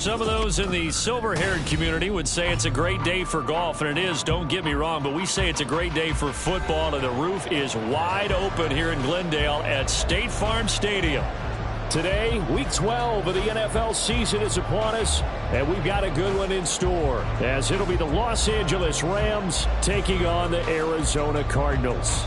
Some of those in the silver-haired community would say it's a great day for golf, and it is, don't get me wrong, but we say it's a great day for football, and the roof is wide open here in Glendale at State Farm Stadium. Today, Week 12 of the NFL season is upon us, and we've got a good one in store, as it'll be the Los Angeles Rams taking on the Arizona Cardinals.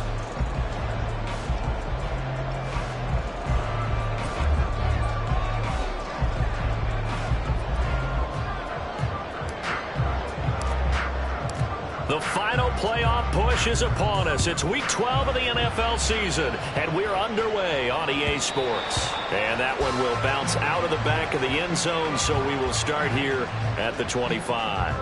The final playoff push is upon us. It's Week 12 of the NFL season, and we're underway on EA Sports. And that one will bounce out of the back of the end zone, so we will start here at the 25.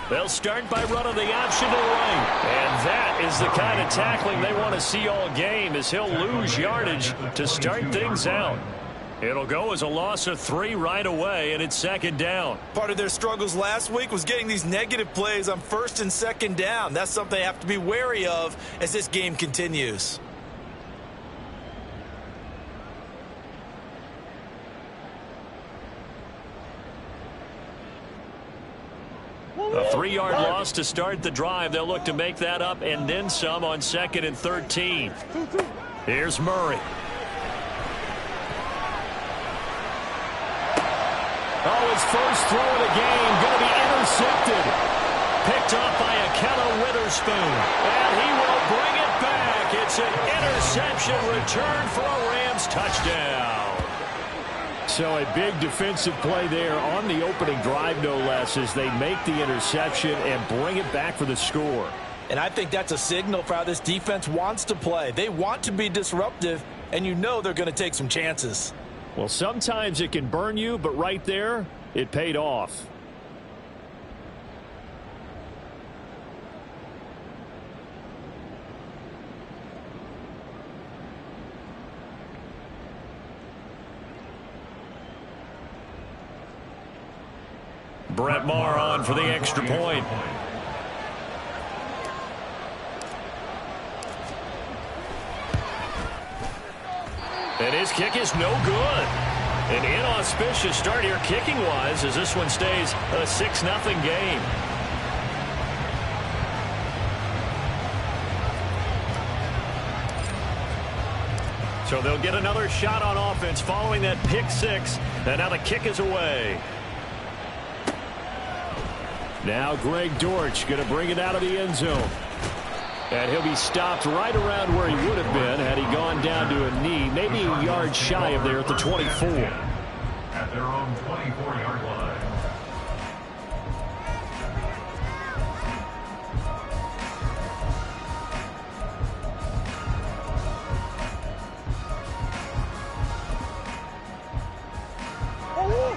They'll start by running the option to the right. And that is the kind of tackling they want to see all game, as he'll lose yardage to start things out. It'll go as a loss of 3 right away, and it's second down. Part of their struggles last week was getting these negative plays on first and second down. That's something they have to be wary of as this game continues. A 3-yard loss to start the drive. They'll look to make that up and then some on 2nd and 13. Here's Murray. Oh, his first throw of the game going to be intercepted. Picked off by Ahkello Witherspoon. And he will bring it back. It's an interception return for a Rams touchdown. So a big defensive play there on the opening drive, no less, as they make the interception and bring it back for the score. And I think that's a signal for how this defense wants to play. They want to be disruptive, and you know they're going to take some chances. Well, sometimes it can burn you, but right there, it paid off. Brett Maher on for the extra point. And his kick is no good. An inauspicious start here kicking-wise as this one stays a 6-0 game. So they'll get another shot on offense following that pick 6. And now the kick is away. Now Greg Dortch going to bring it out of the end zone. And he'll be stopped right around where he would have been had he gone down to a knee, maybe a yard shy of there at the 24. At their own 24-yard line.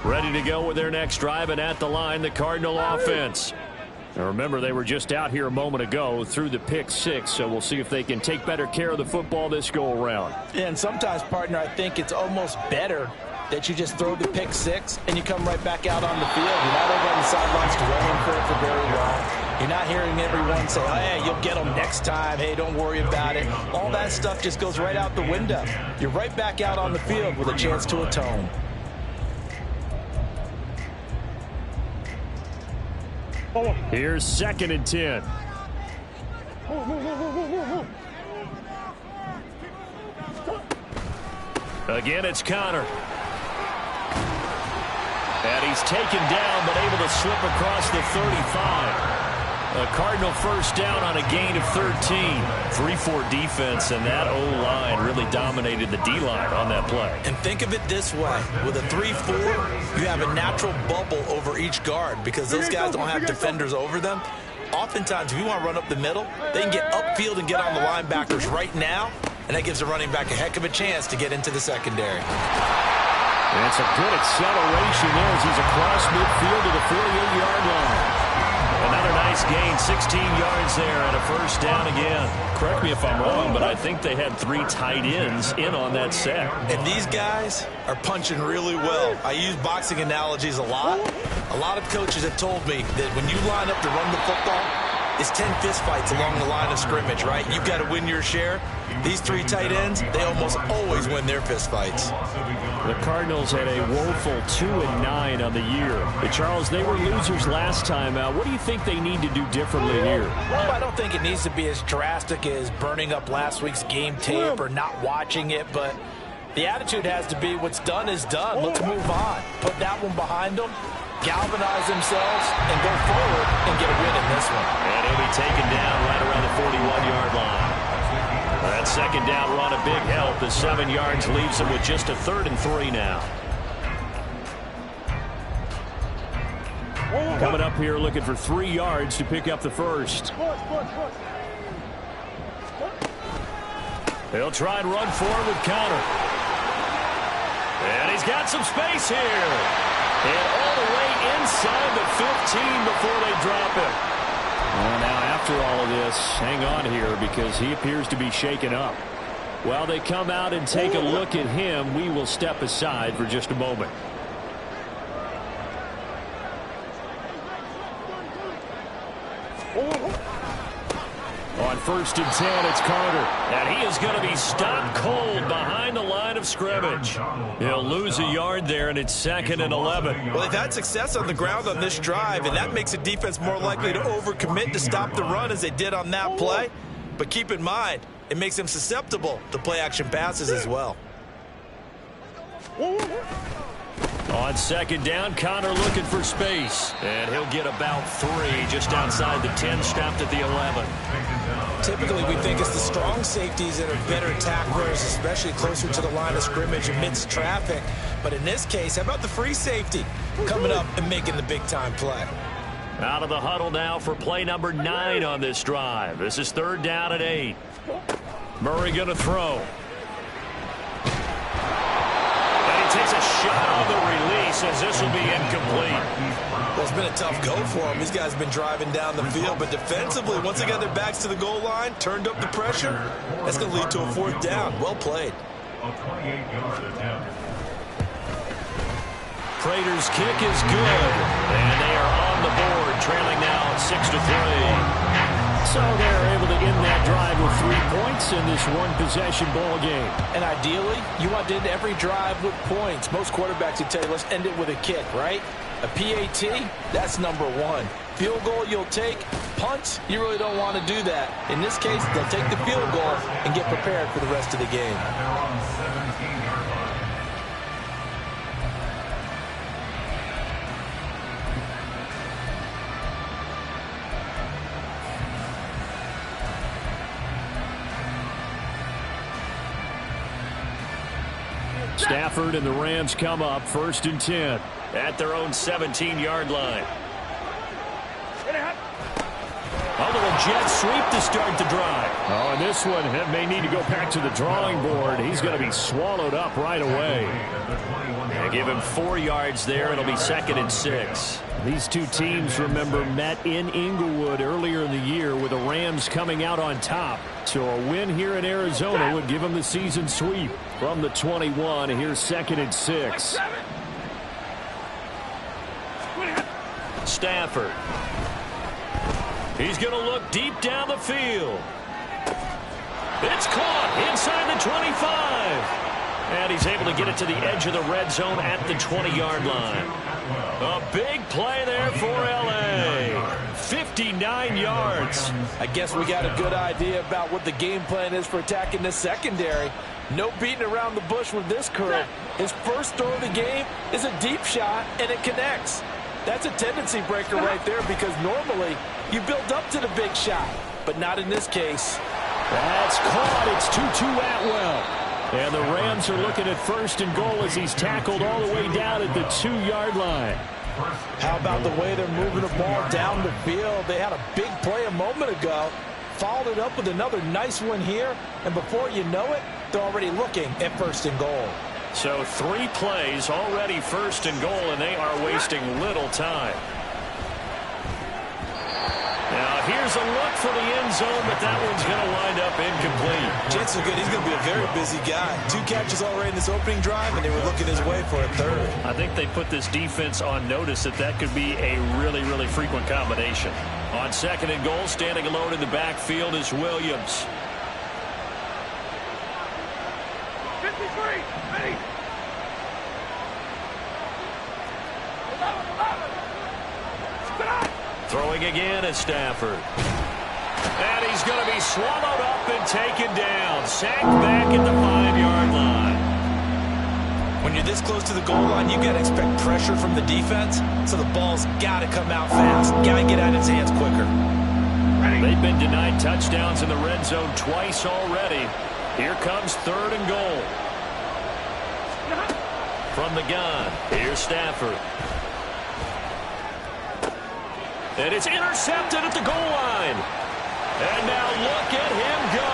Ready to go with their next drive, and at the line, the Cardinal offense. Now remember, they were just out here a moment ago through the pick 6, so we'll see if they can take better care of the football this go-around. And sometimes, partner, I think it's almost better that you just throw the pick 6 and you come right back out on the field. You're not over on the sidelines dwelling for very long. You're not hearing everyone say, oh, hey, you'll get them next time. Hey, don't worry about it. All that stuff just goes right out the window. You're right back out on the field with a chance to atone. Here's 2nd and 10. Again, it's Connor. And he's taken down, but able to slip across the 35. A Cardinal first down on a gain of 13. 3-4 defense, and that O-line really dominated the D-line on that play. And think of it this way. With a 3-4, you have a natural bubble over each guard because those guys don't have defenders over them. Oftentimes, if you want to run up the middle, they can get upfield and get on the linebackers right now, and that gives the running back a heck of a chance to get into the secondary. And it's a good acceleration there as he's across midfield to the 48-yard line. Another nice gain, 16 yards there and a first down again. Correct me if I'm wrong, but I think they had 3 tight ends in on that set. And these guys are punching really well. I use boxing analogies a lot. A lot of coaches have told me that when you line up to run the football, it's 10 fistfights along the line of scrimmage, right? You've got to win your share. These 3 tight ends, they almost always win their fistfights. The Cardinals had a woeful 2-9 on the year. But Charles, they were losers last time out. What do you think they need to do differently here? Well, I don't think it needs to be as drastic as burning up last week's game tape or not watching it, but the attitude has to be what's done is done. Let's move on. Put that one behind them, galvanize themselves, and go forward and get a win in this one. And he'll be taken down right around the 41-yard line. That second down run a big help. The 7 yards leaves him with just a 3rd and 3 now. Coming up here looking for 3 yards to pick up the first. They'll try and run forward with Conner. And he's got some space here. And all the way inside the 15 before they drop it. Well, now after all of this, hang on here because he appears to be shaken up. While they come out and take a look at him, we will step aside for just a moment. On 1st and 10, it's Carter. And he is going to be stopped cold behind the line of scrimmage. He'll lose a yard there, and it's 2nd and 11. Well, they've had success on the ground on this drive, and that makes the defense more likely to overcommit to stop the run as they did on that play. But keep in mind, it makes them susceptible to play-action passes as well. On 2nd down, Conner looking for space. And he'll get about 3 just outside the 10, stopped at the 11. Typically, we think it's the strong safeties that are better tacklers, especially closer to the line of scrimmage amidst traffic. But in this case, how about the free safety coming up and making the big-time play? Out of the huddle now for play number 9 on this drive. This is 3rd down and 8. Murray going to throw. Takes a shot on the release as this will be incomplete. Well, it's been a tough go for him. These guys have been driving down the field, but defensively, once they got their backs to the goal line, turned up the pressure, that's going to lead to a 4th down. Well played. A 28-yard attempt. Prater's kick is good, and they are on the board, trailing now 6-3. So they're able to end that drive with 3 points in this one-possession ball game. And ideally, you want to end every drive with points. Most quarterbacks would tell you, let's end it with a kick, right? A PAT, that's number 1. Field goal you'll take. Punts, you really don't want to do that. In this case, they'll take the field goal and get prepared for the rest of the game. They're on 17-yard line. Stafford and the Rams come up 1st and 10. At their own 17-yard line. A little jet sweep to start the drive. Oh, and this one may need to go back to the drawing board. He's going to be swallowed up right away. They give him 4 yards there. It'll be 2nd and 6. These two teams, remember, met in Inglewood earlier in the year with the Rams coming out on top. So a win here in Arizona would give them the season sweep. From the 21, here's 2nd and 6. Stafford. He's going to look deep down the field. It's caught inside the 25. And he's able to get it to the edge of the red zone at the 20-yard line. A big play there for L.A. 59 yards. I guess we got a good idea about what the game plan is for attacking this secondary. No beating around the bush with this curl. His first throw of the game is a deep shot, and it connects. That's a tendency breaker right there because normally you build up to the big shot, but not in this case. That's caught. It's Tutu Atwell. And the Rams are looking at 1st and goal as he's tackled all the way down at the 2-yard line. How about the way they're moving the ball down the field? They had a big play a moment ago, followed it up with another nice one here, and before you know it, they're already looking at 1st and goal. So 3 plays already first and goal, and they are wasting little time. Now here's a look for the end zone, but that one's going to wind up incomplete. Chances are good. He's going to be a very busy guy. 2 catches already in this opening drive, and they were looking his way for a third. I think they put this defense on notice that could be a really, really frequent combination. On second and goal, standing alone in the backfield is Williams. 53, ready. Throwing again is Stafford. And he's going to be swallowed up and taken down. Sacked back at the 5-yard line. When you're this close to the goal line, you got to expect pressure from the defense, so the ball's got to come out fast. Got to get out of his hands quicker. They've been denied touchdowns in the red zone twice already. Here comes third and goal. From the gun, here's Stafford. And it's intercepted at the goal line. And now look at him go.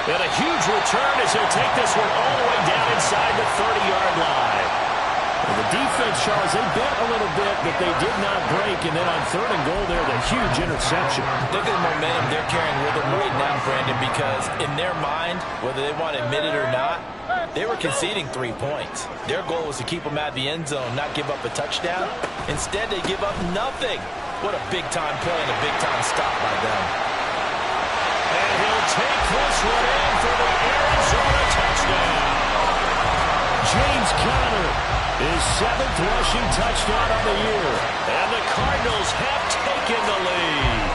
And a huge return as he'll take this one all the way down inside the 30-yard line. And the defense, Charles, they bent a little bit, but they did not break. And then on third and goal there, the huge interception. Look at the momentum they're carrying with them right now, Brandon, because in their mind, whether they want to admit it or not, they were conceding 3 points. Their goal was to keep them out of the end zone, not give up a touchdown. Instead, they give up nothing. What a big-time play and a big-time stop by them. And he'll take this one in for the Arizona touchdown. James Conner, his 7th rushing touchdown of the year. And the Cardinals have taken the lead.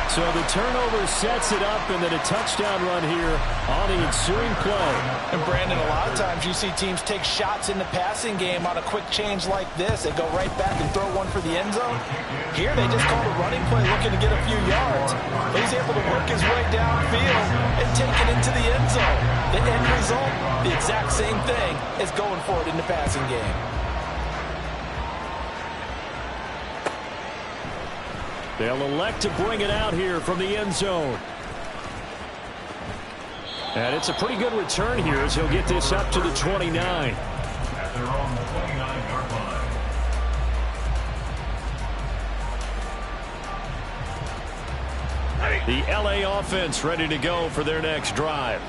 So the turnover sets it up, and then a touchdown run here on the ensuing play. And Brandon, a lot of times you see teams take shots in the passing game on a quick change like this. They go right back and throw one for the end zone. Here they just called a running play looking to get a few yards. But he's able to work his way downfield and take it into the end zone. The end result, the exact same thing as going for it in the passing game. They'll elect to bring it out here from the end zone. And it's a pretty good return here as he'll get this up to the 29. At their own 29-yard line. The LA offense ready to go for their next drive.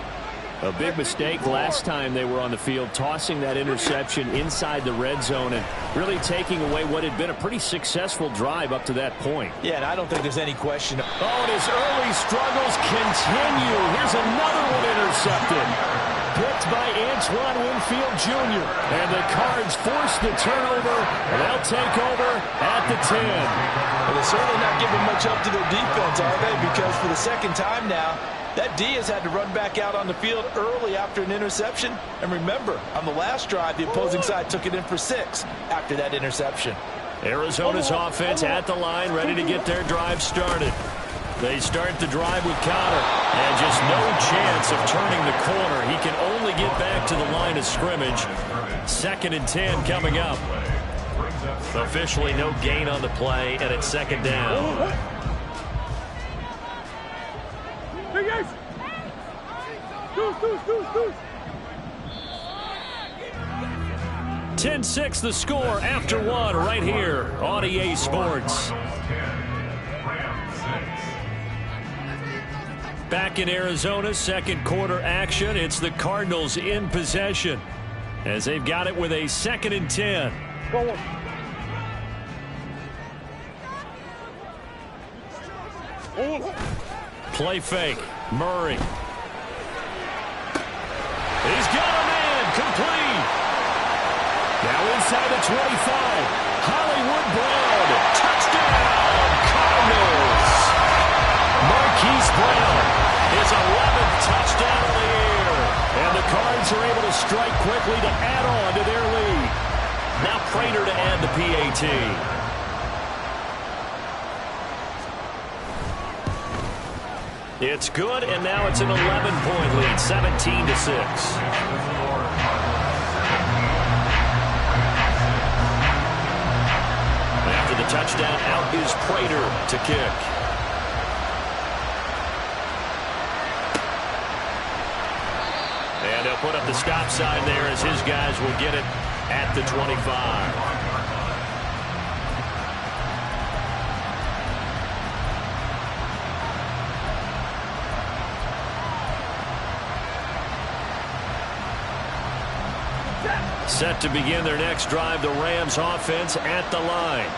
A big mistake last time they were on the field, tossing that interception inside the red zone and really taking away what had been a pretty successful drive up to that point. Yeah, and I don't think there's any question. Oh, and his early struggles continue. Here's another one intercepted. Picked by Antoine Winfield Jr. And the Cards force the turnover, and they'll take over at the 10. Well, they're certainly not giving much up to their defense, are they? Because for the second time now, that D has had to run back out on the field early after an interception. And remember, on the last drive, the opposing side took it in for 6 after that interception. Arizona's offense at the line, ready to get their drive started. They start the drive with Conner, and just no chance of turning the corner. He can only get back to the line of scrimmage. 2nd and 10 coming up. Officially no gain on the play, and it's 2nd down. 10-6 the score after 1 right here on EA Sports. Back in Arizona, second quarter action. It's the Cardinals in possession as they've got it with a 2nd and 10. Play fake. Murray. He's got a man. Complete. Now inside the 25. Hollywood Brown. Touchdown. Cardinals. Marquise Brown. His 11th touchdown of the year. And the Cards are able to strike quickly to add on to their lead. Now Prater to add the PAT. It's good, and now it's an 11-point lead, 17-6. After the touchdown, out is Prater to kick. up the stop sign there as his guys will get it at the 25. Set to begin their next drive, the Rams offense at the line.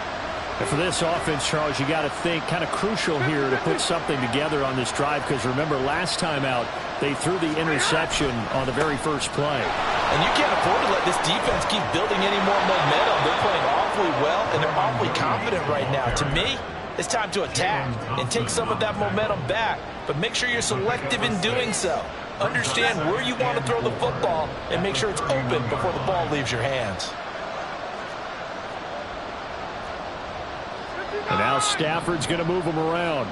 And for this offense, Charles, you got to think kind of crucial here to put something together on this drive, because remember last time out they threw the interception on the very first play. And you can't afford to let this defense keep building any more momentum. They're playing awfully well, and they're awfully confident right now. To me, it's time to attack and take some of that momentum back, but make sure you're selective in doing so. Understand where you want to throw the football and make sure it's open before the ball leaves your hands. And now Stafford's going to move him around.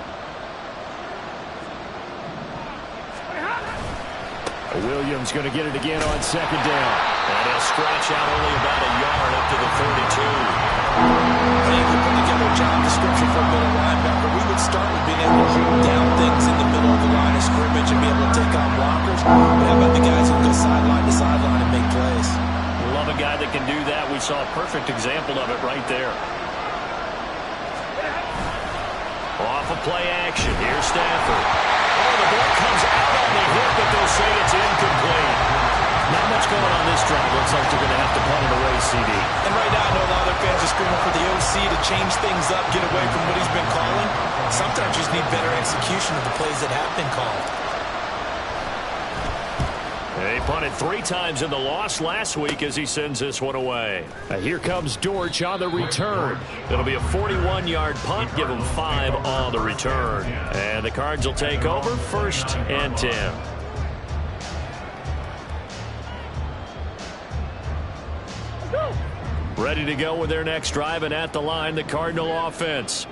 Williams going to get it again on second down. And he'll stretch out only about a yard up to the 32. I think we put together a job description for a middle linebacker. We would start with being able to hold down things in the middle of the line of scrimmage and be able to take on blockers. But how about the guys who go sideline to sideline and make plays? Love a guy that can do that. We saw a perfect example of it right there. Off of play action. Here's Stafford. Oh, the ball comes out on the hit, but they'll say it's incomplete. Not much going on this drive. Looks like they're going to have to punt it away, CD. And right now, I know a lot of their fans are screaming for the OC to change things up, get away from what he's been calling. Sometimes you just need better execution of the plays that have been called. They punted 3 times in the loss last week as he sends this one away. Here comes Dortch on the return. It'll be a 41-yard punt. Give him 5 on the return. And the Cards will take over 1st and 10. Ready to go with their next drive, and at the line, the Cardinal offense.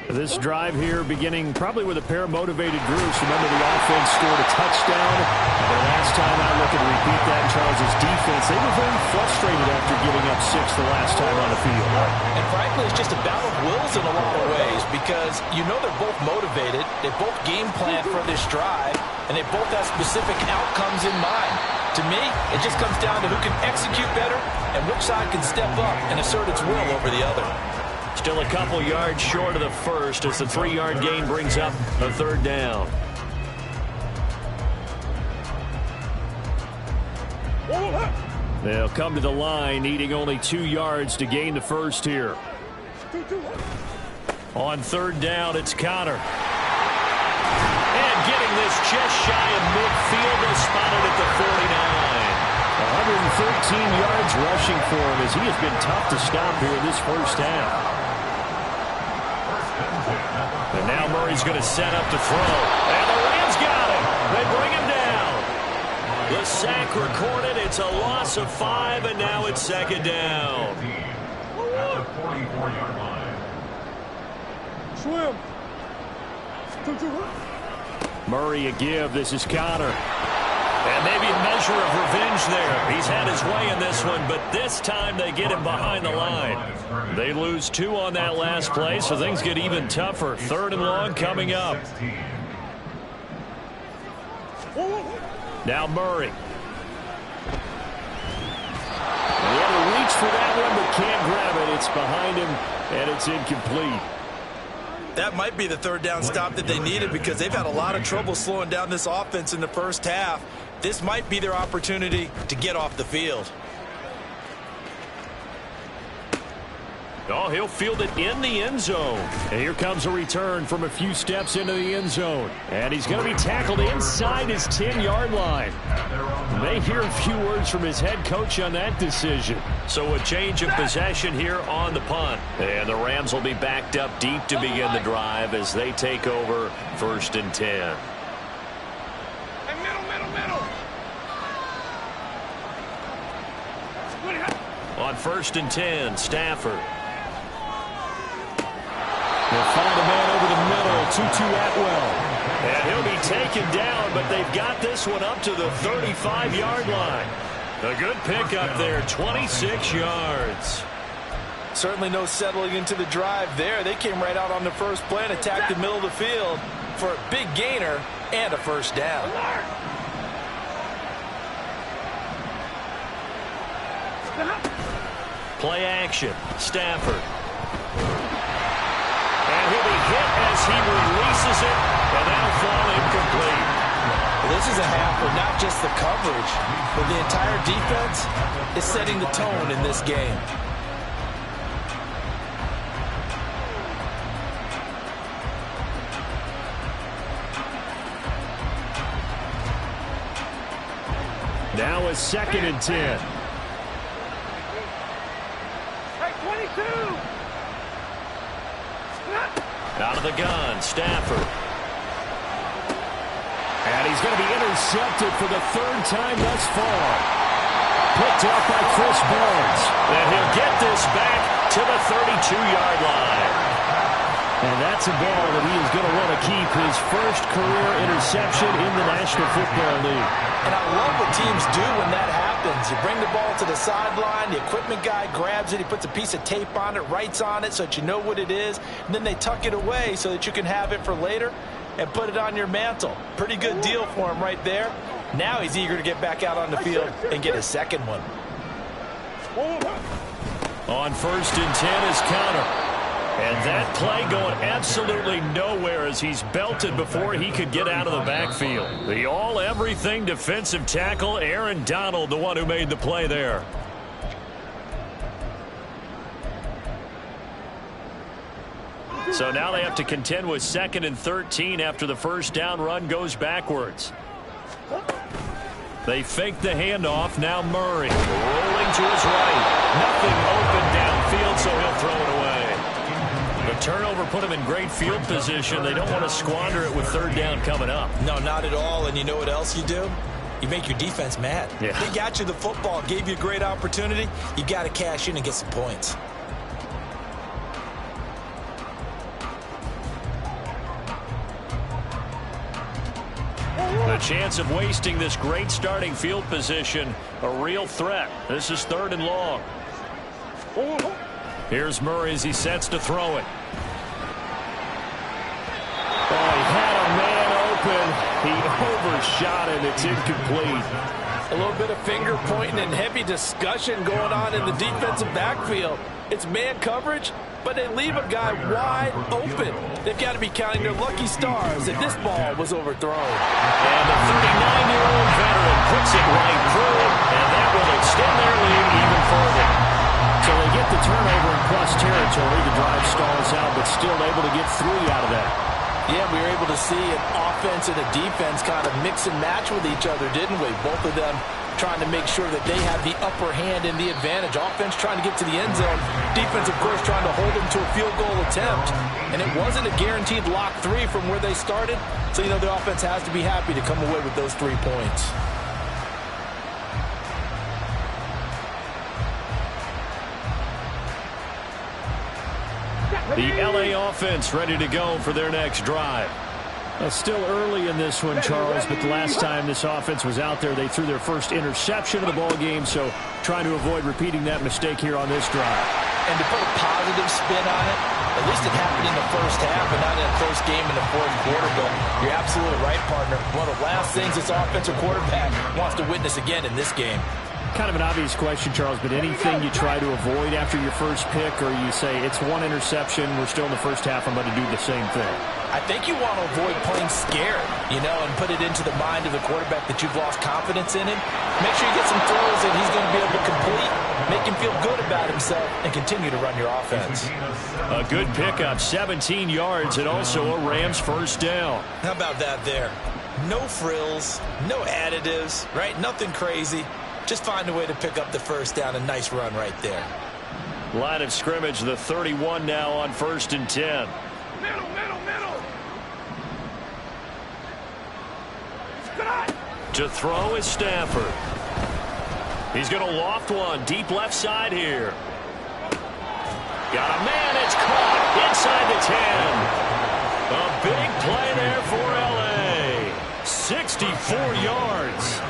This drive here beginning probably with a pair of motivated groups. Remember, the offense scored a touchdown. And the last time I look and repeat that, Charles's defense, they were very frustrated after giving up 6 the last time on the field. And frankly, it's just a battle of wills in a lot of ways, because you know they're both motivated. They both game plan for this drive, and they both have specific outcomes in mind. To me, it just comes down to who can execute better and which side can step up and assert its will over the other. Still a couple yards short of the first as the 3-yard gain brings up a 3rd down. They'll come to the line, needing only 2 yards to gain the first here. On 3rd down, it's Conner. And getting this just shy of midfield, is spotted at the 49. 113 yards rushing for him as he has been tough to stop here in this first half. And now Murray's going to set up to throw. And the Rams got him. They bring him down. The sack recorded. It's a loss of 5, and now it's 2nd down. Swim. Murray a give. This is Conner. And maybe a measure of revenge there. He's had his way in this one, but this time they get him behind the line. They lose 2 on that last play, so things get even tougher. 3rd and long coming up. Now Murray. He had to reach for that one, but can't grab it. It's behind him, and it's incomplete. That might be the 3rd down stop that they needed, because they've had a lot of trouble slowing down this offense in the first half. This might be their opportunity to get off the field. Oh, he'll field it in the end zone. And here comes a return from a few steps into the end zone. And he's going to be tackled inside his 10-yard line. May hear a few words from his head coach on that decision. So a change of possession here on the punt. And the Rams will be backed up deep to begin the drive as they take over 1st and 10. On 1st and 10, Stafford. They'll find a man over the middle, Tutu Atwell. And he'll be taken down, but they've got this one up to the 35-yard line. A good pickup there, 26 yards. Certainly no settling into the drive there. They came right out on the first play and attacked the middle of the field for a big gainer and a 1st down. Play action. Stafford. And he'll be hit as he releases it, and that'll fall incomplete. Well, this is a half where not just the coverage, but the entire defense is setting the tone in this game. Now a 2nd and 10. Hey, 22. Out of the gun, Stafford. And he's going to be intercepted for the 3rd time thus far. Picked up by Chris Barnes. And he'll get this back to the 32-yard line. And that's a ball that he is going to want to keep, his first career interception in the National Football League. And I love what teams do when that happens. You bring the ball to the sideline, the equipment guy grabs it, he puts a piece of tape on it, writes on it so that you know what it is, and then they tuck it away so that you can have it for later and put it on your mantle. Pretty good deal for him right there. Now he's eager to get back out on the field and get his second one. On 1st and 10 is counter. And that play going absolutely nowhere as he's belted before he could get out of the backfield. The all-everything defensive tackle, Aaron Donald, the one who made the play there. So now they have to contend with 2nd and 13 after the first down run goes backwards. They fake the handoff. Now Murray rolling to his right. Nothing open downfield, so he'll throw it away. The turnover put him in great field position. They don't want to squander it with 3rd down coming up. No, not at all. And you know what else you do? You make your defense mad. Yeah. They got you the football, gave you a great opportunity. You got to cash in and get some points. The chance of wasting this great starting field position, a real threat. This is 3rd and long. Here's Murray as he sets to throw it. Oh, he had a man open. He overshot it. It's incomplete. A little bit of finger pointing and heavy discussion going on in the defensive backfield. It's man coverage, but they leave a guy wide open. They've got to be counting their lucky stars that this ball was overthrown. And the 39-year-old veteran puts it right through, and that will extend their lead even further. So they get the turnover in plus territory. The drive stalls out, but still able to get 3 out of that. Yeah, we were able to see an offense and a defense kind of mix and match with each other, didn't we? Both of them trying to make sure that they have the upper hand and the advantage. Offense trying to get to the end zone. Defense, of course, trying to hold them to a field goal attempt. And it wasn't a guaranteed lock 3 from where they started. So, you know, the offense has to be happy to come away with those 3 points. The LA offense ready to go for their next drive. Still early in this one, Charles, but the last time this offense was out there, they threw their first interception of the ball game, so trying to avoid repeating that mistake here on this drive. And to put a positive spin on it, at least it happened in the first half and not in a close game in the 4th quarter, but you're absolutely right, partner. One of the last things this offensive quarterback wants to witness again in this game. Kind of an obvious question, Charles, but anything you try to avoid after your first pick, or you say it's 1 interception, we're still in the first half, I'm going to do the same thing? I think you want to avoid playing scared, you know, and put it into the mind of the quarterback that you've lost confidence in him. Make sure you get some throws that he's going to be able to complete, make him feel good about himself, and continue to run your offense. A good pickup, 17 yards, and also a Rams first down. How about that there? No frills, no additives, right? Nothing crazy. Just find a way to pick up the first down. A nice run right there. Line of scrimmage, the 31 now on 1st and 10. Middle. To throw is Stafford. He's going to loft one deep left side here. Got a man, it's caught inside the 10. A big play there for LA. 64 yards.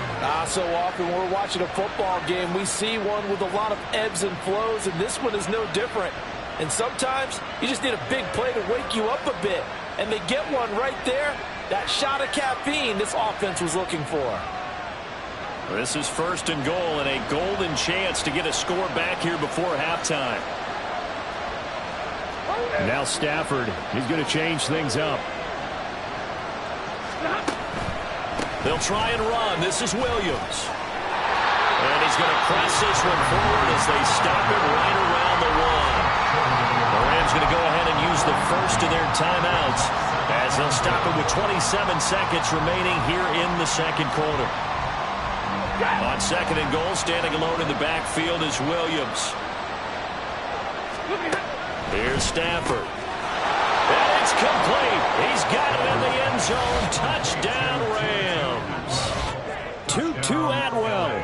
So often when we're watching a football game, we see one with a lot of ebbs and flows, and this one is no different. And sometimes you just need a big play to wake you up a bit. And they get one right there. That shot of caffeine this offense was looking for. This is 1st and goal and a golden chance to get a score back here before halftime. Now Stafford, he's going to change things up. They'll try and run. This is Williams. And he's going to press this one forward as they stop it right around the 1. The Rams going to go ahead and use the first of their timeouts as they'll stop it with 27 seconds remaining here in the second quarter. On 2nd and goal, standing alone in the backfield is Williams. Here's Stafford. And it's complete. He's got it in the end zone. Touchdown, Rams. Tutu Atwell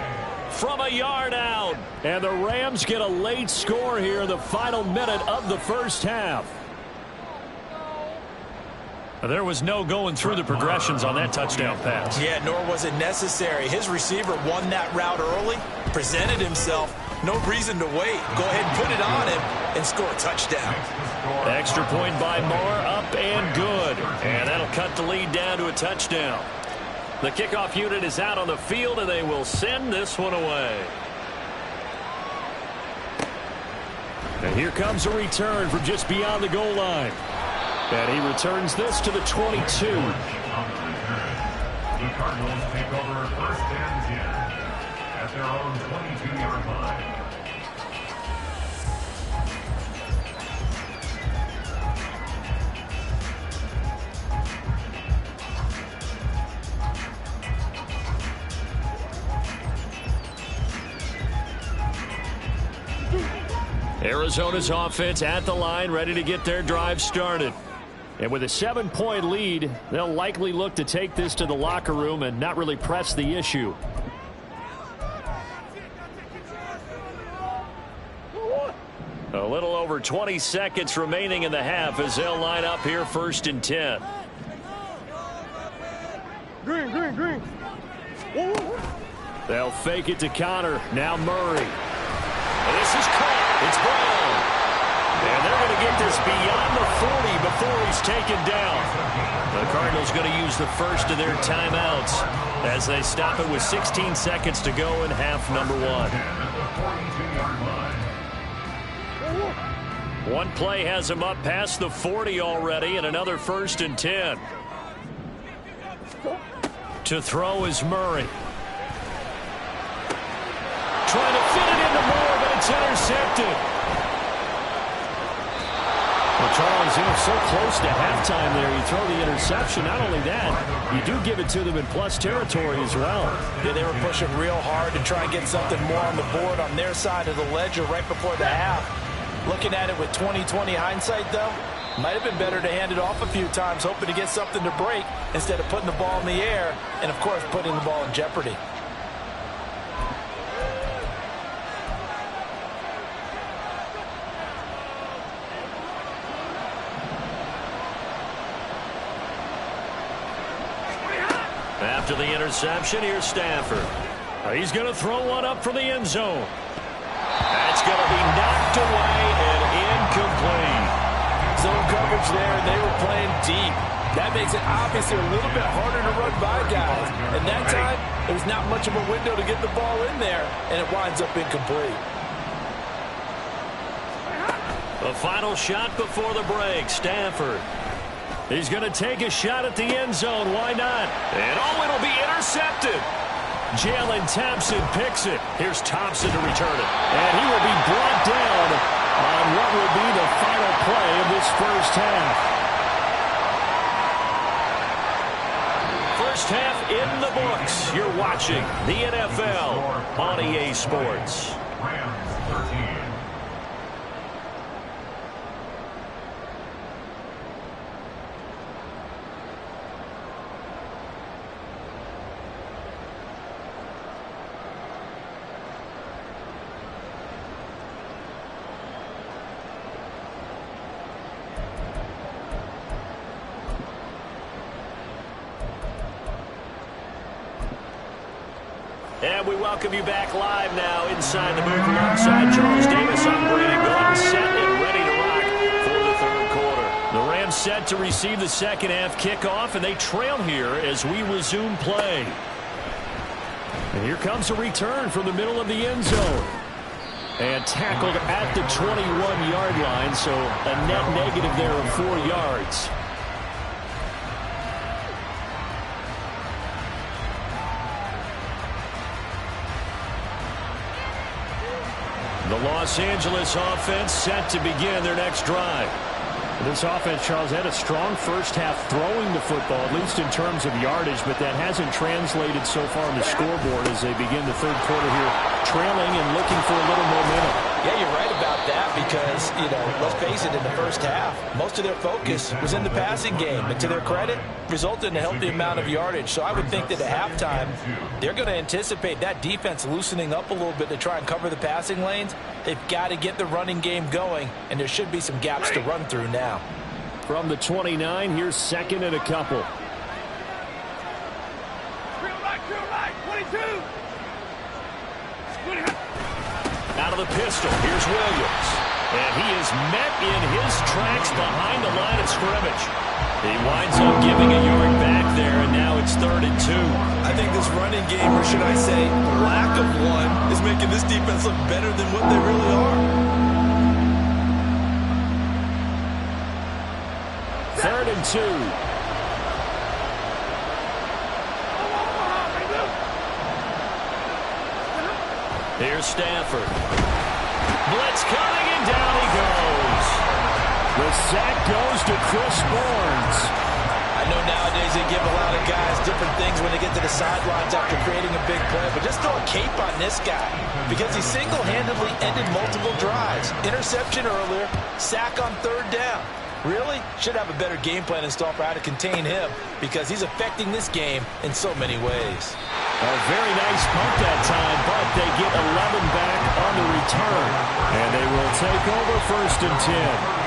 from a yard out. And the Rams get a late score here in the final minute of the first half. There was no going through the progressions on that touchdown pass. Yeah, nor was it necessary. His receiver won that route early, presented himself. No reason to wait. Go ahead and put it on him and score a touchdown. Extra point by Moore, up and good. And that'll cut the lead down to a touchdown. The kickoff unit is out on the field, and they will send this one away. And here comes a return from just beyond the goal line. And he returns this to the 22. The Cardinals take over 1st and 10 at their own 22-yard line. Arizona's offense at the line, ready to get their drive started. And with a 7-point lead, they'll likely look to take this to the locker room and not really press the issue. A little over 20 seconds remaining in the half as they'll line up here 1st and 10. Green. They'll fake it to Connor. Now Murray. And this is caught. It's Brown. And they're going to get this beyond the 40 before he's taken down. The Cardinals going to use the first of their timeouts as they stop it with 16 seconds to go in half number 1. One play has him up past the 40 already, and another 1st and 10. To throw is Murray. Trying to fit it into Moore, but it's intercepted. Well, Charles, so close to halftime there. You throw the interception. Not only that, you do give it to them in plus territory as well. Yeah, they were pushing real hard to try and get something more on the board on their side of the ledger right before the half. Looking at it with 20/20 hindsight, though, might have been better to hand it off a few times, hoping to get something to break instead of putting the ball in the air and, of course, putting the ball in jeopardy. After the interception, here's Stafford. He's going to throw one up from the end zone. That's going to be knocked away and incomplete. Zone coverage there, and they were playing deep. That makes it obviously a little bit harder to run by guys. And that time, there's not much of a window to get the ball in there, and it winds up incomplete. The final shot before the break, Stafford. He's going to take a shot at the end zone. Why not? And it'll be intercepted. Jalen Thompson picks it. Here's Thompson to return it. And he will be brought down on what will be the final play of this first half. First half in the books. You're watching the NFL on EA Sports. Rams 13. And we welcome you back live now inside the booth alongside Charles Davis. I'm Brandon Gaudin, set and ready to rock for the third quarter. The Rams set to receive the second half kickoff, and they trail here as we resume play. And here comes a return from the middle of the end zone. And tackled at the 21-yard line, so a net negative there of 4 yards. The Los Angeles offense set to begin their next drive. This offense, Charles, had a strong first half throwing the football, at least in terms of yardage, but that hasn't translated so far on the scoreboard as they begin the third quarter here, trailing and looking for a little momentum. Yeah, you're right about that because, let's face it, in the first half, most of their focus was in the passing game. And to their credit, resulted in a healthy amount of yardage. So I would think that at halftime, they're going to anticipate that defense loosening up a little bit to try and cover the passing lanes. They've got to get the running game going, and there should be some gaps to run through now. From the 29, here's second and a couple. Drill right, 22. Out of the pistol, here's Williams. And he is met in his tracks behind the line of scrimmage. He winds up giving a yard back there, and now it's 3rd and 2. I think this running game, or should I say lack of one, is making this defense look better than what they really are. 3rd and 2. Here's Stafford. Blitz coming, and down he goes. The sack goes to Chris Barnes. I know nowadays they give a lot of guys different things when they get to the sidelines after creating a big play, but just throw a cape on this guy because he single-handedly ended multiple drives. Interception earlier, sack on 3rd down. Really? Should have a better game plan installed for how to contain him because he's affecting this game in so many ways. A very nice punt that time, but they get 11 back on the return. And they will take over 1st and 10.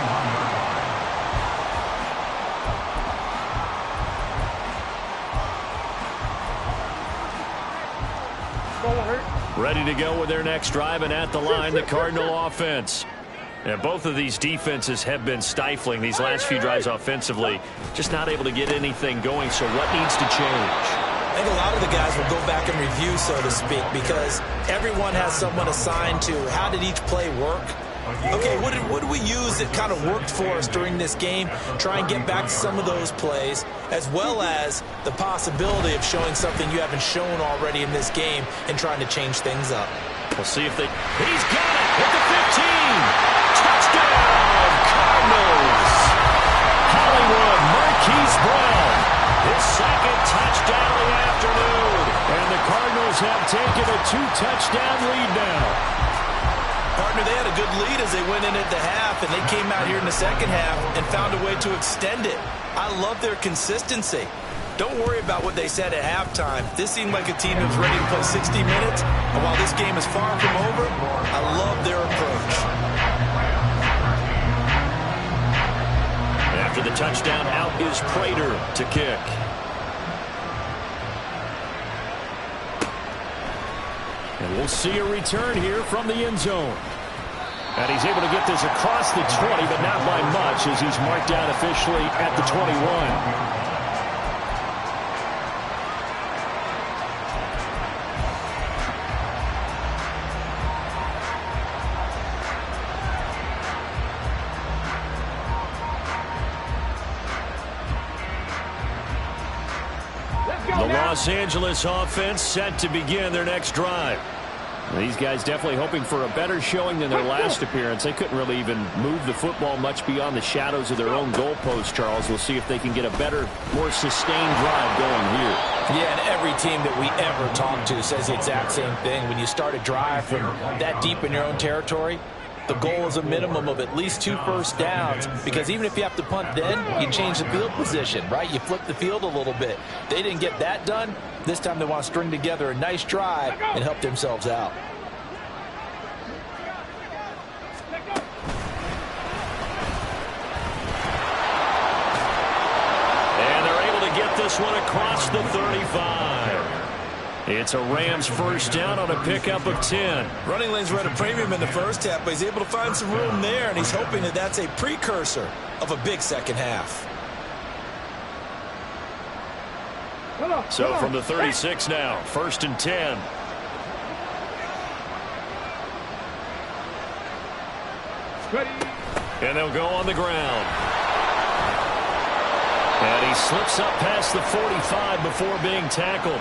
Ready to go with their next drive, and at the line, the Cardinal offense. And both of these defenses have been stifling these last few drives offensively. Just not able to get anything going, so what needs to change? I think a lot of the guys will go back and review, so to speak, because everyone has someone assigned to how did each play work. Okay, what did we use that kind of worked for us during this game? Try and get back to some of those plays, as well as the possibility of showing something you haven't shown already in this game and trying to change things up. We'll see if they... He's got it at the 15! Touchdown, Cardinals! Hollywood Marquise Brown, his 2nd touchdown of the afternoon. And the Cardinals have taken a 2-touchdown lead now. Partner, they had a good lead as they went in at the half, and they came out here in the second half and found a way to extend it. I love their consistency. Don't worry about what they said at halftime. This seemed like a team that was ready to play 60 minutes, and while this game is far from over, I love their approach. After the touchdown, out is Prater to kick. And we'll see a return here from the end zone. And he's able to get this across the 20, but not by much as he's marked down officially at the 21. The Los Angeles offense set to begin their next drive. These guys definitely hoping for a better showing than their last appearance. They couldn't really even move the football much beyond the shadows of their own goalpost, Charles. We'll see if they can get a better, more sustained drive going here. Yeah, and every team that we ever talk to says the exact same thing. When you start a drive from that deep in your own territory, the goal is a minimum of at least 2 first downs, because even if you have to punt then, you change the field position, right? You flip the field a little bit. They didn't get that done. This time they want to string together a nice drive and help themselves out. And they're able to get this one across the 35. It's a Rams first down on a pickup of 10. Running lanes were at a premium in the first half, but he's able to find some room there, and he's hoping that that's a precursor of a big second half. So from the 36 now, 1st and 10. And they'll go on the ground. And he slips up past the 45 before being tackled.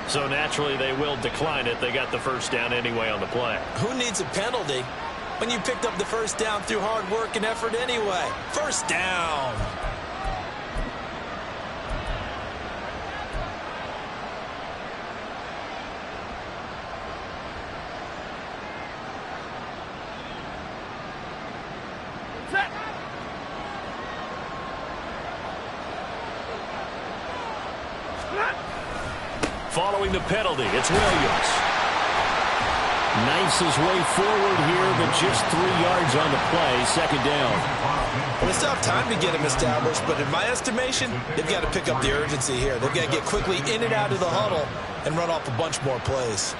So naturally they will decline it. They got the first down anyway on the play. Who needs a penalty when you picked up the first down through hard work and effort anyway? First down. Following the penalty, it's Williams. Knifes his way forward here, but just 3 yards on the play, second down. Well, they still have time to get him established, but in my estimation, they've got to pick up the urgency here. They've got to get quickly in and out of the huddle and run off a bunch more plays.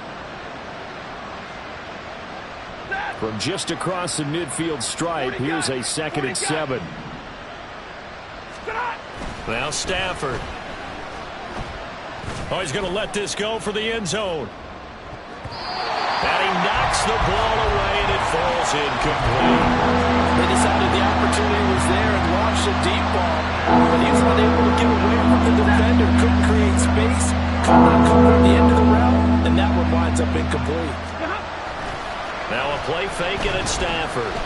From just across the midfield stripe, here's a 2nd and 7. Now Stafford. Oh, he's going to let this go for the end zone. And he knocks the ball away, and it falls incomplete. They decided the opportunity was there and launched a deep ball, but he was unable to get away from the defender, couldn't create space, could not cover the end of the route, and that one winds up incomplete. Now a play fake, and it's Stafford.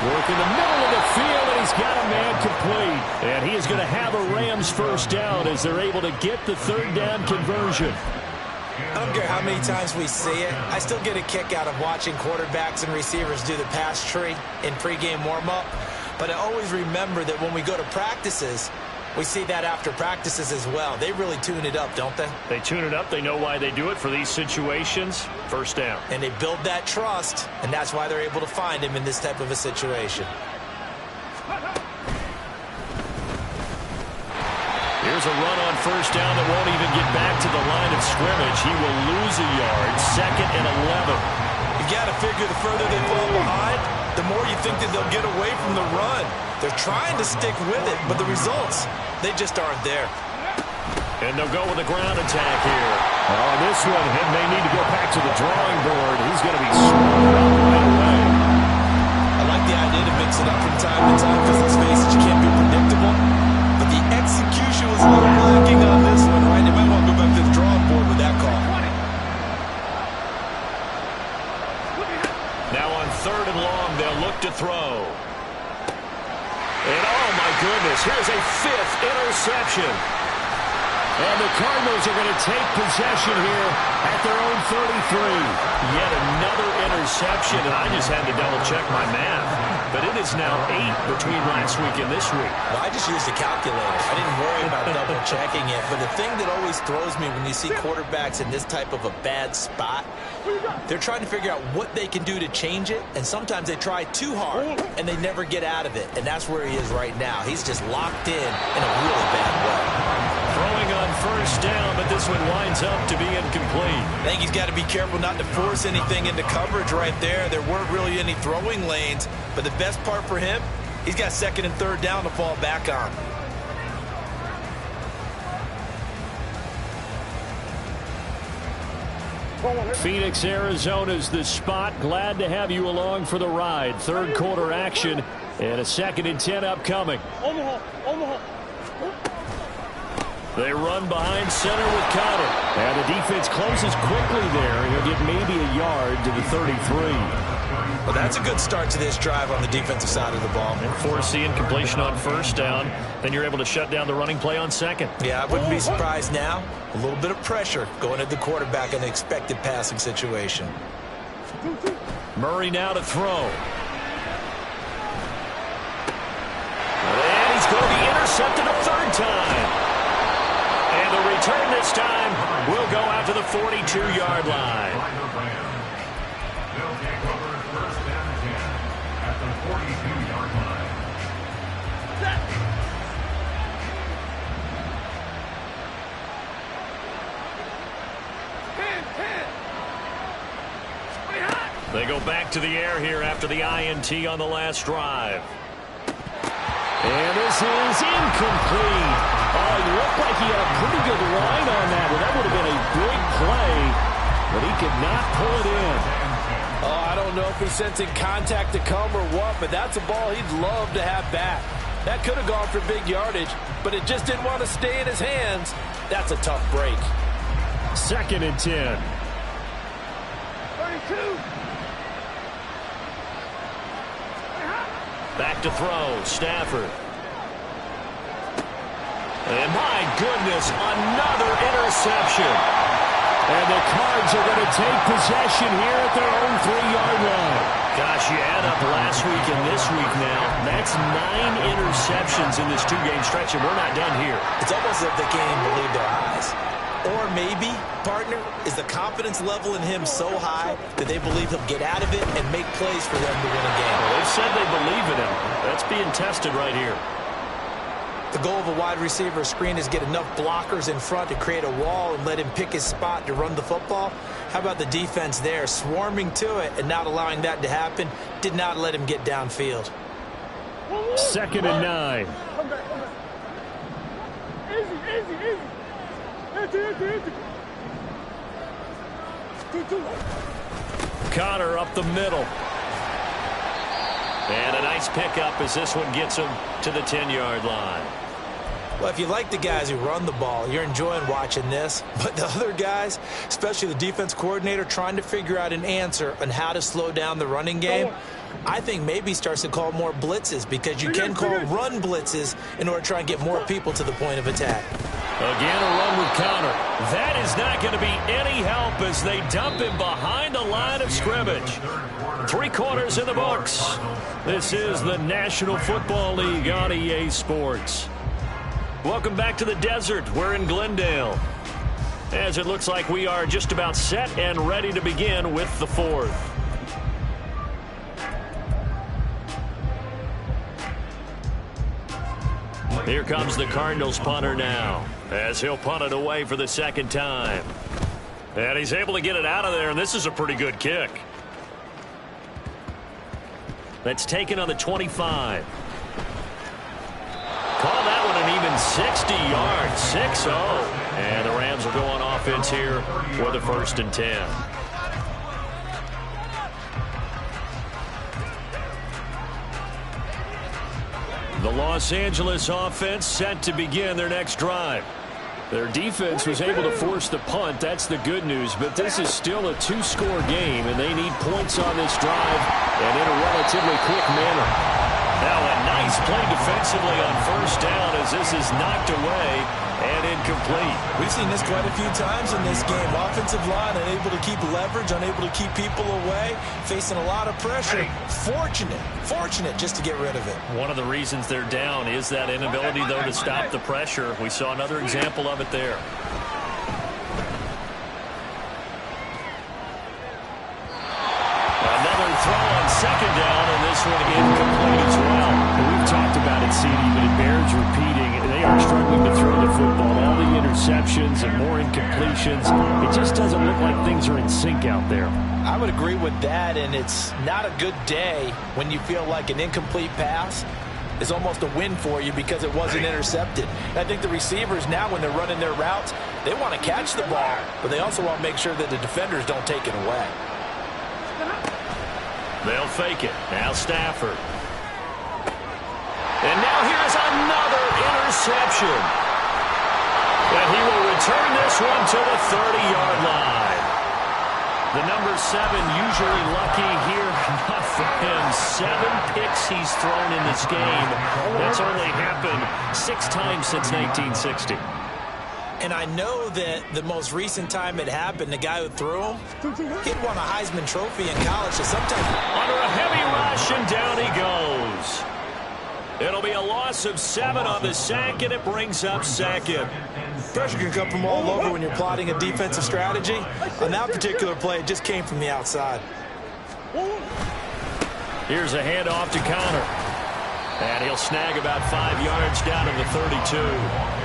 Work in the middle of the field, and he's got a man complete. And he is going to have a Rams first down as they're able to get the 3rd down conversion. I don't care how many times we see it. I still get a kick out of watching quarterbacks and receivers do the pass tree in pregame warm-up. But I always remember that when we go to practices, we see that after practices as well. They really tune it up, don't they? They tune it up. They know why they do it for these situations. First down. And they build that trust, and that's why they're able to find him in this type of a situation. Here's a run on first down that won't even get back to the line of scrimmage. He will lose a yard. 2nd and 11. You got to figure the further they fall behind, the more you think that they'll get away from the run. They're trying to stick with it, but the results, they just aren't there. And they'll go with a ground attack here. Oh, this one, he may need to go back to the drawing board. He's going to be swallowed up right away. I like the idea to mix it up from time to time because let's face it, you can't be predictable. But the execution was a little lacking on this one, right? They might want to go back to the drawing board with that call. Now on 3rd and long, they'll look to throw. And oh my goodness, here's a 5th interception. And the Cardinals are going to take possession here at their own 33. Yet another interception, and I just had to double-check my math. But it is now 8 between last week and this week. Well, I just used a calculator. I didn't worry about double-checking it. But the thing that always throws me when you see quarterbacks in this type of a bad spot, they're trying to figure out what they can do to change it, and sometimes they try too hard, and they never get out of it. And that's where he is right now. He's just locked in a really bad way. Throwing on first down, but this one winds up to be incomplete. I think he's got to be careful not to force anything into coverage right there. There weren't really any throwing lanes, but the best part for him, he's got 2nd and 3rd down to fall back on. Phoenix, Arizona's the spot. Glad to have you along for the ride. 3rd quarter action and a 2nd and 10 upcoming. Omaha. They run behind center with Conner. And the defense closes quickly there. He'll get maybe a yard to the 33. Well, that's a good start to this drive on the defensive side of the ball. And force the incompletion on first down. Then you're able to shut down the running play on 2nd. Yeah, I wouldn't be surprised now. A little bit of pressure going at the quarterback in an expected passing situation. Murray now to throw. And he's going to be intercepted a 3rd time. And the return this time will go out to the 42-yard line. They'll take over 1st and 10 at the 42-yard line. They go back to the air here after the INT on the last drive. And this is incomplete. Oh, he looked like he had a pretty good line on that. Well, that would have been a big play, but he could not pull it in. Oh, I don't know if he's sensing contact to come or what, but that's a ball he'd love to have back. That could have gone for big yardage, but it just didn't want to stay in his hands. That's a tough break. 2nd and 10. 32. Back to throw, Stafford. And my goodness, another interception. And the Cards are going to take possession here at their own 3-yard line. Gosh, you add up last week and this week now. That's 9 interceptions in this 2-game stretch, and we're not done here. It's almost as if they can't even believe their eyes. Or maybe, partner, is the confidence level in him so high that they believe he'll get out of it and make plays for them to win a game. Well, they've said they believe in him. That's being tested right here. The goal of a wide receiver screen is get enough blockers in front to create a wall and let him pick his spot to run the football. How about the defense there, swarming to it and not allowing that to happen? Did not let him get downfield. 2nd and 9. Come back. Easy. Connor up the middle. And a nice pickup as this one gets him to the 10-yard line. Well, if you like the guys who run the ball, you're enjoying watching this. But the other guys, especially the defense coordinator, trying to figure out an answer on how to slow down the running game, I think maybe starts to call more blitzes because you can call run blitzes in order to try and get more people to the point of attack. Again, a run with Connor. That is not going to be any help as they dump him behind the line of scrimmage. 3 quarters in the books. This is the National Football League on EA Sports. Welcome back to the desert. We're in Glendale, as it looks like we are just about set and ready to begin with the 4th. Here comes the Cardinals punter now, as he'll punt it away for the 2nd time. And he's able to get it out of there, and this is a pretty good kick. That's taken on the 25. Call that one an even 60 yards, 6-0. And the Rams will go on offense here for the 1st and 10. The Los Angeles offense set to begin their next drive. Their defense was able to force the punt. That's the good news. But this is still a 2-score game, and they need points on this drive and in a relatively quick manner. Now a nice play defensively on 1st down as this is knocked away and incomplete. We've seen this quite a few times in this game. Offensive line unable to keep leverage, unable to keep people away, facing a lot of pressure. Fortunate just to get rid of it. One of the reasons they're down is that inability, though, to stop the pressure. We saw another example of it there. Another throw on 2nd down, and this one incomplete as well. We've talked about it, CD, but it bears repeating. They are struggling to throw the football. All the interceptions and more incompletions. It just doesn't look like things are in sync out there. I would agree with that, and it's not a good day when you feel like an incomplete pass is almost a win for you because it wasn't intercepted. And I think the receivers now, when they're running their routes, they want to catch the ball, but they also want to make sure that the defenders don't take it away. They'll fake it. Now Stafford. And now here's another interception. And he will return this one to the 30-yard line. The number 7 usually lucky here. Not for him. 7 picks he's thrown in this game. That's only happened 6 times since 1960. And I know that the most recent time it happened, the guy who threw him, he'd won a Heisman Trophy in college, so sometimes... Under a heavy rush, and down he goes. It'll be a loss of 7 on the sack, and it brings up 2nd. Pressure can come from all over when you're plotting a defensive strategy. On that particular play, it just came from the outside. Here's a handoff to Connor. And he'll snag about 5 yards down to the 32.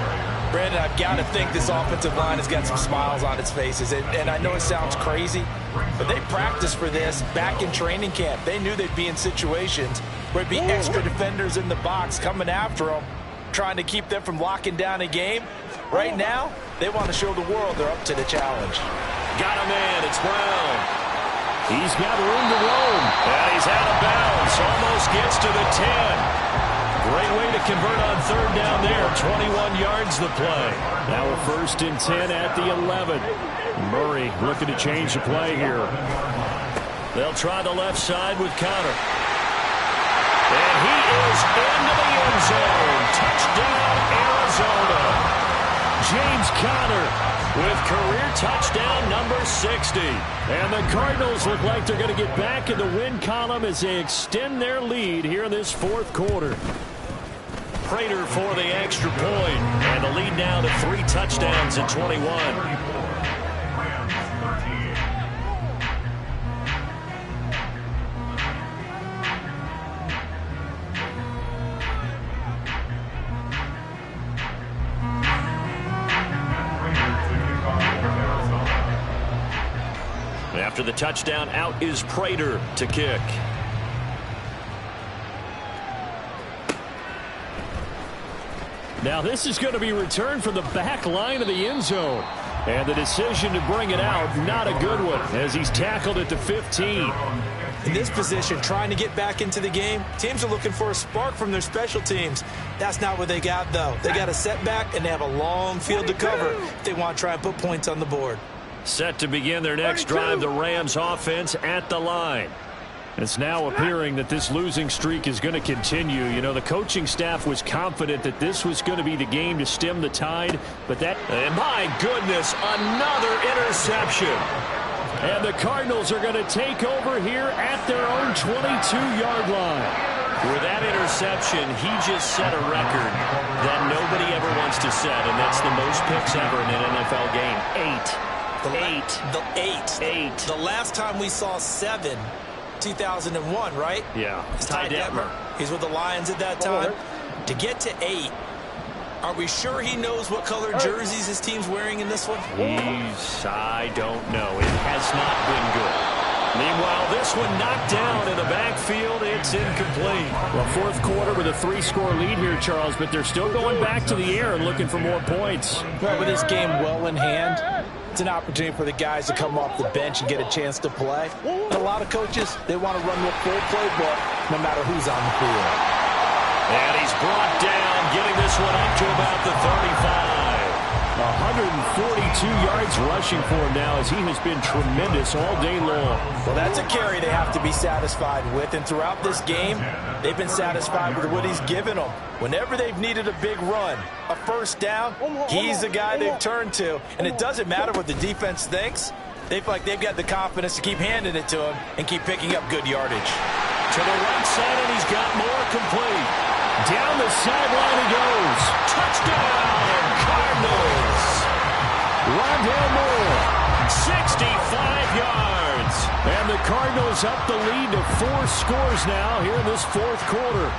Brandon, I've got to think this offensive line has got some smiles on its faces. And I know it sounds crazy, but they practiced for this back in training camp. They knew they'd be in situations where there'd be extra defenders in the box coming after them, trying to keep them from locking down a game. Right now, they want to show the world they're up to the challenge. Got a man. It's Brown. He's got room to roam. And he's out of bounds. Almost gets to the 10. Great way to convert on third down there. 21 yards the play. Now a 1st and 10 at the 11. Murray looking to change the play here. They'll try the left side with Conner. And he is into the end zone. Touchdown, Arizona. James Conner with career touchdown number 60. And the Cardinals look like they're going to get back in the win column as they extend their lead here in this 4th quarter. Prater for the extra point. And the lead now to 3 touchdowns at 21. After the touchdown, out is Prater to kick. Now this is going to be returned from the back line of the end zone. And the decision to bring it out, not a good one, as he's tackled at the 15. In this position, trying to get back into the game, teams are looking for a spark from their special teams. That's not what they got, though. They got a setback, and they have a long field to cover if they want to try and put points on the board. Set to begin their next drive, the Rams offense at the line. It's now appearing that this losing streak is going to continue. You know, the coaching staff was confident that this was going to be the game to stem the tide, but that... And my goodness, another interception. And the Cardinals are going to take over here at their own 22-yard line. With that interception, he just set a record that nobody ever wants to set, and that's the most picks ever in an NFL game. 8. The last time we saw 7, 2001, right? Yeah. It's Ty Detmer. He's with the Lions at that time. To get to 8, are we sure he knows what color jerseys his team's wearing in this one? I don't know. It has not been good. Meanwhile, this one knocked down in the backfield. It's incomplete. Well, 4th quarter with a 3-score lead here, Charles, but they're still going back to the air and looking for more points. Well, with this game well in hand, it's an opportunity for the guys to come off the bench and get a chance to play. And a lot of coaches, they want to run the full playbook no matter who's on the field. And he's brought down, getting this one up to about the 35. 142 yards rushing for him now as he has been tremendous all day long. Well, that's a carry they have to be satisfied with. And throughout this game, they've been satisfied with what he's given them. Whenever they've needed a big run, a first down, he's the guy they've turned to. And it doesn't matter what the defense thinks. They feel like they've got the confidence to keep handing it to him and keep picking up good yardage. To the right side, and he's got more complete. Down the sideline he goes. Touchdown, Cardinals. Rondale Moore. 65 yards. And the Cardinals up the lead to 4 scores now here in this 4th quarter.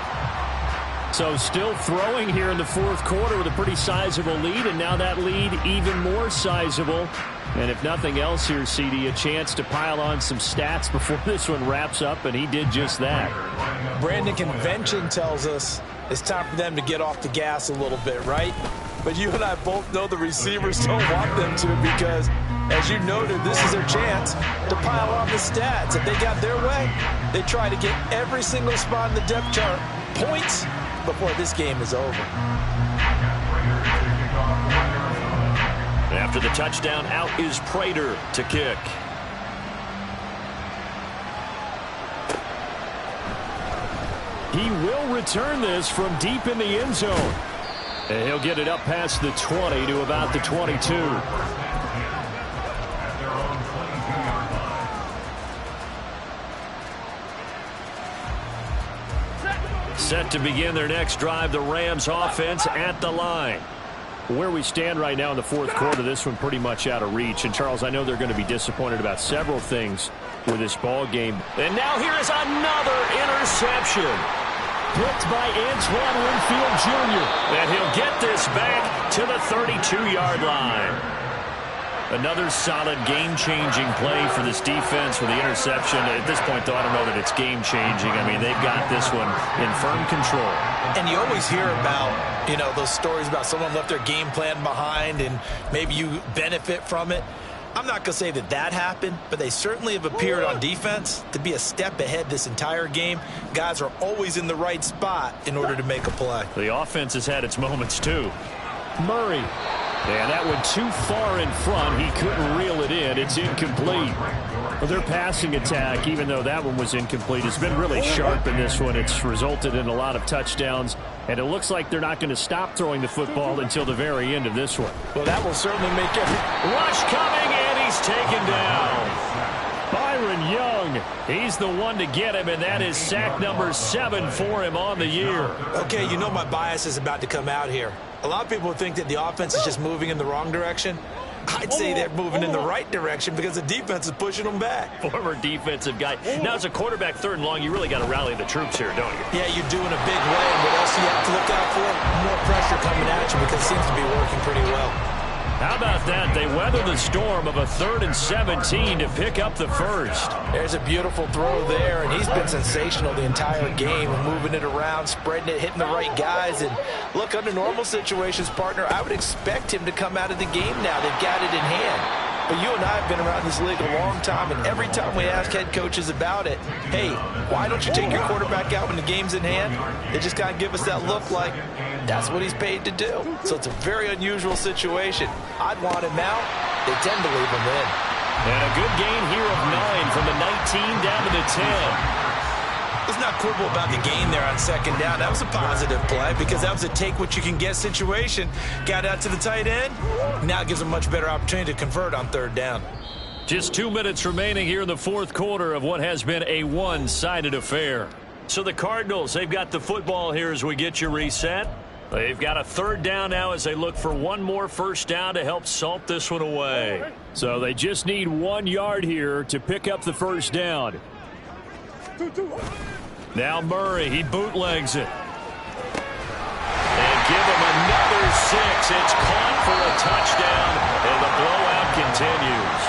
So still throwing here in the 4th quarter with a pretty sizable lead, and now that lead even more sizable. And if nothing else here, CD, a chance to pile on some stats before this one wraps up, and he did just that. Brandon, convention tells us it's time for them to get off the gas a little bit, right? But you and I both know the receivers don't want them to because, as you noted, this is their chance to pile on the stats. If they got their way, they try to get every single spot in the depth chart points before this game is over. After the touchdown, out is Prater to kick. He will return this from deep in the end zone. And he'll get it up past the 20 to about the 22. Set to begin their next drive, the Rams offense at the line. Where we stand right now in the 4th quarter, this one pretty much out of reach. And, Charles, I know they're going to be disappointed about several things with this ball game. And now here is another interception. Picked by Antoine Winfield Jr. And he'll get this back to the 32-yard line. Another solid game-changing play for this defense with the interception. At this point, though, I don't know that it's game-changing. I mean, they've got this one in firm control. And you always hear about, those stories about someone left their game plan behind and maybe you benefit from it. I'm not going to say that happened, but they certainly have appeared on defense to be a step ahead this entire game. Guys are always in the right spot in order to make a play. The offense has had its moments, too. Murray. And that one too far in front. He couldn't reel it in. It's incomplete. Well, their passing attack, even though that one was incomplete, has been really sharp in this one. It's resulted in a lot of touchdowns, and it looks like they're not going to stop throwing the football until the very end of this one. Well, that will certainly make it. Rush coming, and he's taken down. Byron Young, he's the one to get him, and that is sack number 7 for him on the year. Okay, my bias is about to come out here. A lot of people think that the offense is just moving in the wrong direction. I'd say they're moving in the right direction because the defense is pushing them back. Former defensive guy. Now, as a quarterback, 3rd and long, you really got to rally the troops here, don't you? Yeah, you're doing a big way. What else do you have to look out for? More pressure coming at you because it seems to be working pretty well. How about that? They weather the storm of a 3rd and 17 to pick up the first. There's a beautiful throw there, and he's been sensational the entire game, moving it around, spreading it, hitting the right guys. And look, under normal situations, partner, I would expect him to come out of the game now. They've got it in hand. But you and I have been around this league a long time, and every time we ask head coaches about it, hey, why don't you take your quarterback out when the game's in hand? They just kind of give us that look like that's what he's paid to do. So it's a very unusual situation. I'd want him out. They tend to leave him in. And a good gain here of 9 from the 19 down to the 10. Let's not quibble about the gain there on 2nd down. That was a positive play because that was a take-what-you-can-get situation. Got out to the tight end. Now it gives them a much better opportunity to convert on 3rd down. Just 2 minutes remaining here in the 4th quarter of what has been a one-sided affair. So the Cardinals, they've got the football here as we get you reset. They've got a 3rd down now as they look for one more 1st down to help salt this one away. So they just need 1 yard here to pick up the 1st down. Now Murray, he bootlegs it. And give him another 6. It's caught for a touchdown, and the blowout continues.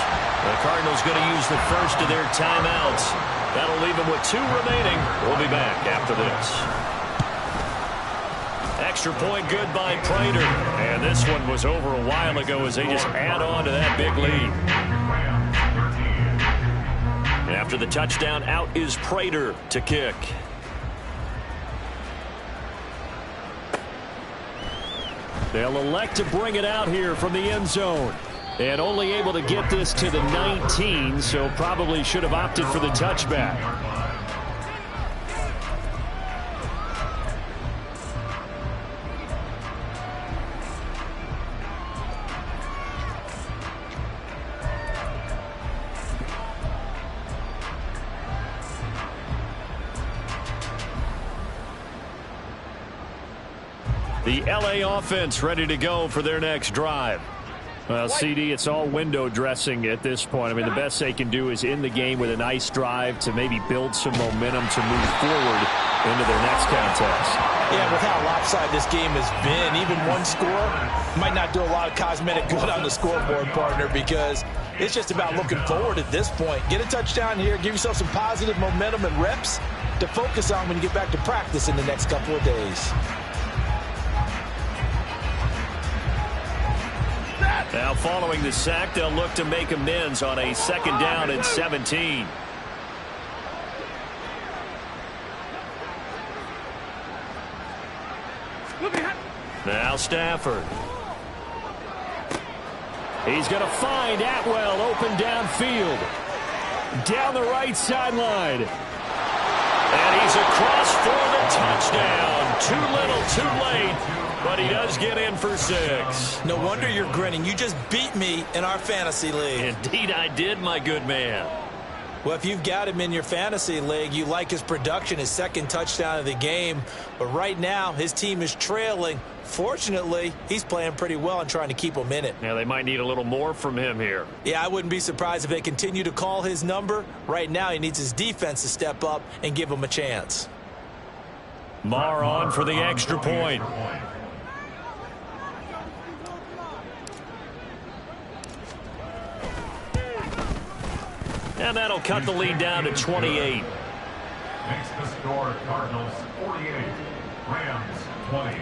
The Cardinals going to use the first of their timeouts. That'll leave them with 2 remaining. We'll be back after this. Extra point good by Prater. And this one was over a while ago as they just add on to that big lead. After the touchdown, out is Prater to kick. They'll elect to bring it out here from the end zone. And only able to get this to the 19, so probably should have opted for the touchback. The LA offense ready to go for their next drive. Well, CD, it's all window dressing at this point. I mean, the best they can do is end the game with a nice drive to maybe build some momentum to move forward into their next contest. Yeah, with how lopsided this game has been, even one score might not do a lot of cosmetic good on the scoreboard, partner, because it's just about looking forward at this point. Get a touchdown here, give yourself some positive momentum and reps to focus on when you get back to practice in the next couple of days. Now following the sack, they'll look to make amends on a 2nd down and 17. Now Stafford. He's going to find Atwell open downfield. Down the right sideline. And he's across for the touchdown. Too little, too late. But he does get in for 6. No wonder you're grinning. You just beat me in our fantasy league. Indeed I did, my good man. Well, if you've got him in your fantasy league, you like his production, his 2nd touchdown of the game. But right now, his team is trailing. Fortunately, he's playing pretty well and trying to keep them in it. Yeah, they might need a little more from him here. Yeah, I wouldn't be surprised if they continue to call his number. Right now, he needs his defense to step up and give him a chance. Marr on for the extra point. And that'll cut the lead down to 28. Makes the score Cardinals 48, Rams 20.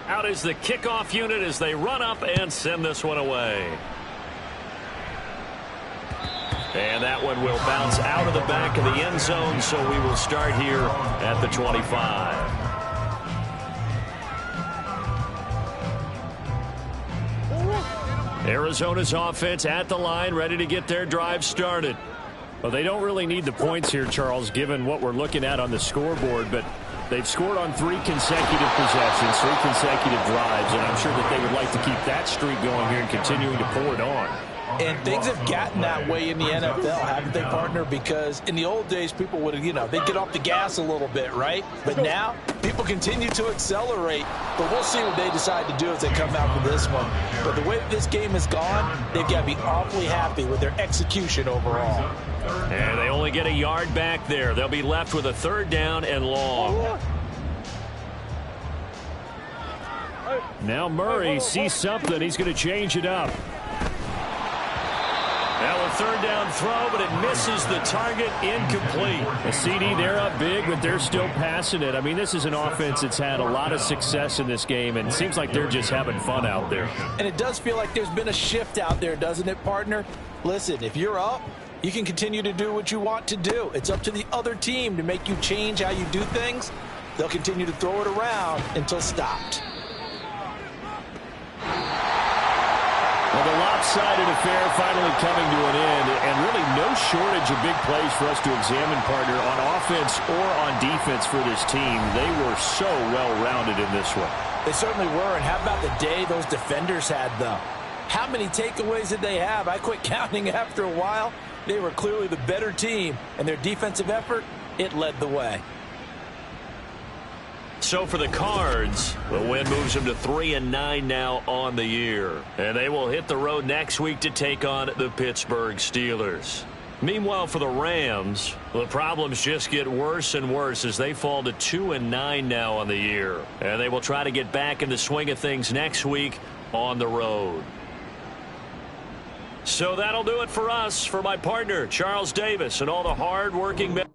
Out is the kickoff unit as they run up and send this one away. And that one will bounce out of the back of the end zone, so we will start here at the 25. Arizona's offense at the line, ready to get their drive started. Well, they don't really need the points here, Charles, given what we're looking at on the scoreboard, but they've scored on 3 consecutive possessions, 3 consecutive drives, and I'm sure that they would like to keep that streak going here and continuing to pour it on. And things have gotten that way in the NFL, haven't they, partner? Because in the old days, people would, they'd get off the gas a little bit, right? But now, people continue to accelerate. But we'll see what they decide to do as they come out for this one. But the way that this game has gone, they've got to be awfully happy with their execution overall. And they only get a yard back there. They'll be left with a 3rd down and long. Now Murray sees something. He's going to change it up. Now a 3rd down throw, but it misses the target, incomplete. A CD, they're up big, but they're still passing it. I mean, this is an offense that's had a lot of success in this game, and it seems like they're just having fun out there. And it does feel like there's been a shift out there, doesn't it, partner? Listen, if you're up, you can continue to do what you want to do. It's up to the other team to make you change how you do things. They'll continue to throw it around until stopped. Well, the lopsided affair finally coming to an end, and really no shortage of big plays for us to examine, partner, on offense or on defense for this team. They were so well-rounded in this one. They certainly were, and how about the day those defenders had, though? How many takeaways did they have? I quit counting after a while. They were clearly the better team, and their defensive effort, it led the way. So for the Cards, the win moves them to 3-9 now on the year. And they will hit the road next week to take on the Pittsburgh Steelers. Meanwhile, for the Rams, the problems just get worse and worse as they fall to 2-9 now on the year. And they will try to get back in the swing of things next week on the road. So that'll do it for us. For my partner, Charles Davis, and all the hard-working men.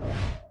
now.